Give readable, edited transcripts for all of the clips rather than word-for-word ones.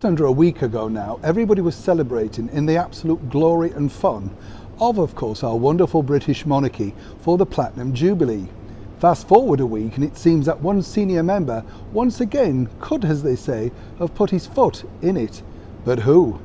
Under a week ago now, everybody was celebrating in the absolute glory and fun of course, our wonderful British monarchy for the Platinum Jubilee. Fast forward a week and it seems that one senior member once again could, as they say, have put his foot in it. But who?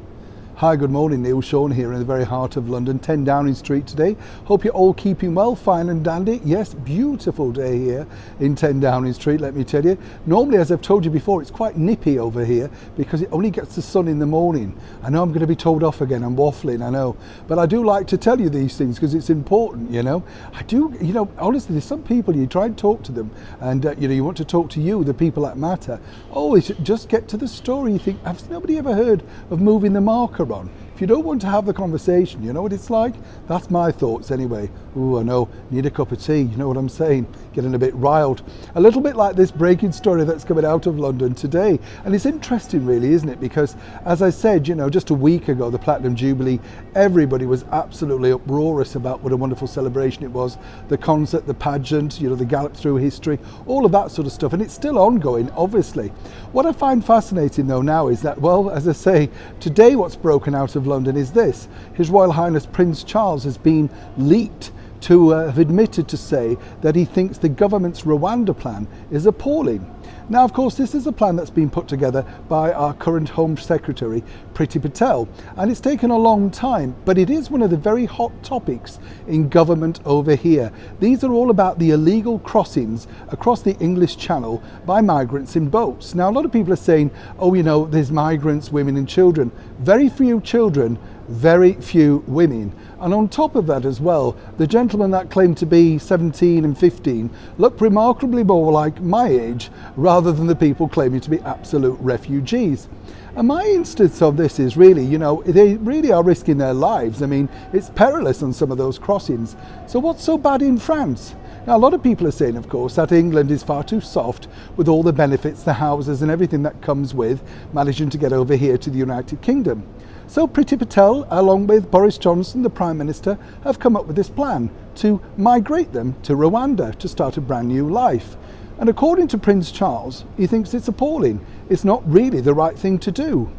Hi, good morning, Neil Sean here in the very heart of London, 10 Downing Street today. Hope you're all keeping well, fine and dandy. Yes, beautiful day here in 10 Downing Street, let me tell you. Normally, as I've told you before, it's quite nippy over here because it only gets the sun in the morning. I know I'm going to be told off again, I'm waffling, I know. But I do like to tell you these things because it's important, you know. I do, you know, honestly, there's some people, you try and talk to them and, you know, you want to talk to you, the people that matter. Oh, just get to the story. You think, has nobody ever heard of moving the marker on? If you don't want to have the conversation, you know what it's like? That's my thoughts anyway. Ooh, I know, need a cup of tea, you know what I'm saying? Getting a bit riled. A little bit like this breaking story that's coming out of London today. And it's interesting really, isn't it? Because as I said, you know, just a week ago, the Platinum Jubilee, everybody was absolutely uproarious about what a wonderful celebration it was. The concert, the pageant, you know, the gallop through history, all of that sort of stuff. And it's still ongoing, obviously. What I find fascinating though now is that, well, as I say, today what's broken out of London is this. His Royal Highness Prince Charles has been leaked to have admitted to say that he thinks the government's Rwanda plan is appalling. Now, of course, this is a plan that's been put together by our current Home Secretary, Priti Patel, and it's taken a long time, but it is one of the very hot topics in government over here. These are all about the illegal crossings across the English Channel by migrants in boats. Now, a lot of people are saying, oh, you know, there's migrants, women and children. Very few children, very few women. And on top of that as well, the gentlemen that claim to be 17 and 15 look remarkably more like my age rather than the people claiming to be absolute refugees. And my instance of this is really, you know, they really are risking their lives. I mean, it's perilous on some of those crossings. So what's so bad in France? Now, a lot of people are saying, of course, that England is far too soft with all the benefits, the houses and everything that comes with managing to get over here to the United Kingdom. So Priti Patel, along with Boris Johnson, the Prime Minister, have come up with this plan to migrate them to Rwanda to start a brand new life. And according to Prince Charles, he thinks it's appalling. It's not really the right thing to do.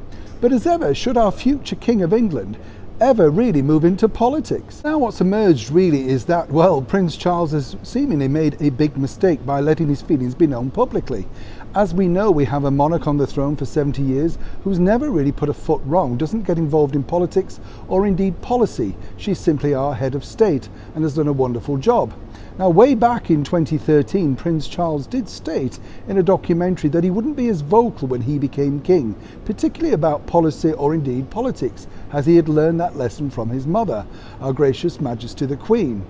But as ever, should our future King of England ever really move into politics? Now what's emerged really is that, well, Prince Charles has seemingly made a big mistake by letting his feelings be known publicly. As we know, we have a monarch on the throne for 70 years who's never really put a foot wrong, doesn't get involved in politics or indeed policy. She's simply our head of state and has done a wonderful job. Now, way back in 2013, Prince Charles did state in a documentary that he wouldn't be as vocal when he became king, particularly about policy or indeed politics, as he had learned that lesson from his mother, Our Gracious Majesty the Queen.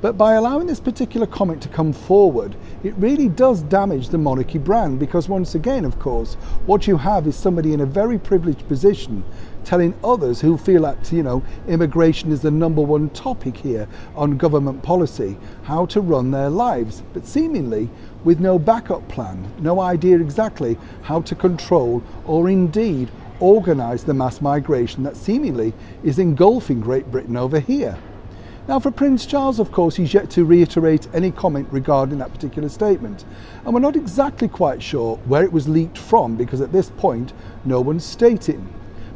But by allowing this particular comment to come forward, it really does damage the monarchy brand, because once again, of course, what you have is somebody in a very privileged position telling others who feel that, you know, immigration is the #1 topic here on government policy, how to run their lives, but seemingly with no backup plan, no idea exactly how to control or indeed organise the mass migration that seemingly is engulfing Great Britain over here. Now, for Prince Charles, of course, he's yet to reiterate any comment regarding that particular statement. And we're not exactly quite sure where it was leaked from, because at this point, no one's stating.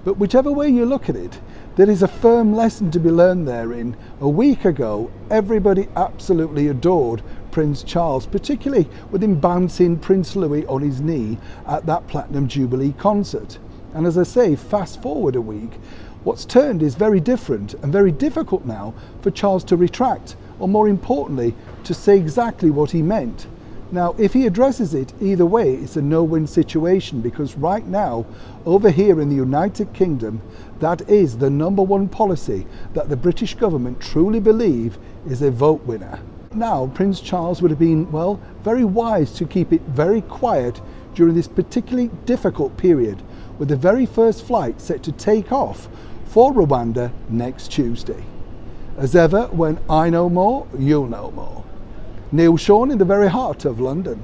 But whichever way you look at it, there is a firm lesson to be learned therein. A week ago, everybody absolutely adored Prince Charles, particularly with him bouncing Prince Louis on his knee at that Platinum Jubilee concert. And as I say, fast forward a week, what's turned is very different and very difficult now for Charles to retract, or more importantly, to say exactly what he meant. Now, if he addresses it either way, it's a no-win situation, because right now, over here in the United Kingdom, that is the #1 policy that the British government truly believe is a vote winner. Now, Prince Charles would have been, well, very wise to keep it very quiet during this particularly difficult period, with the very first flight set to take off for Rwanda next Tuesday. As ever, when I know more, you'll know more. Neil Sean in the very heart of London.